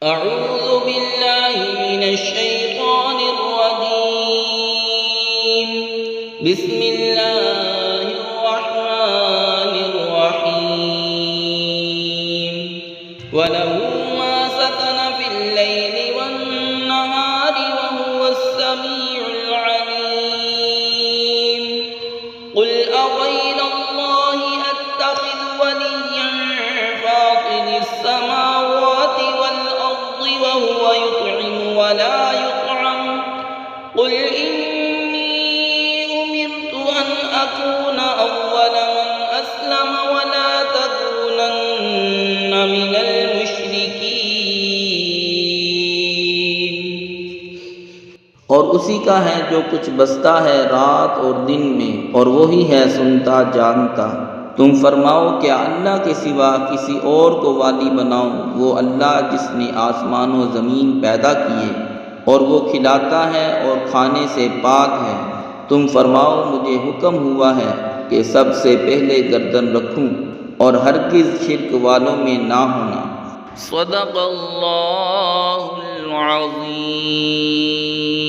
अऊज़ु बिल्लाहि मिनश्शैतानिर रजीम। बिस्मिल्लाहिर रहमानिर रहीम। वलहु मा सकन फिल लैलि वन नहारि व हुवस समीउल अलीम। कुल अग़ैरल्लाहि अत्तख़िज़ु वलिय्यन फ़ातिरिस समावाति वल अर्दि व हुवा युत्'iमु व ला युत्'अम। कुल इन्नी उमिरतु अन अकून अव्वल मन अस्लम व ला तकूनन्न मिनल मुश्रिकीन। और उसी का है जो कुछ बसता है रात और दिन में, और वही है सुनता जानता। तुम फरमाओ, क्या अल्लाह के सिवा किसी और को वाली बनाऊं? वो अल्लाह जिसने आसमान व ज़मीन पैदा किए, और वो खिलाता है और खाने से पाक है। तुम फरमाओ, मुझे हुक्म हुआ है कि सबसे पहले गर्दन रखूं और हरगिज़ शिर्क वालों में ना होना। सदक़ल्लाहुल अज़ीम।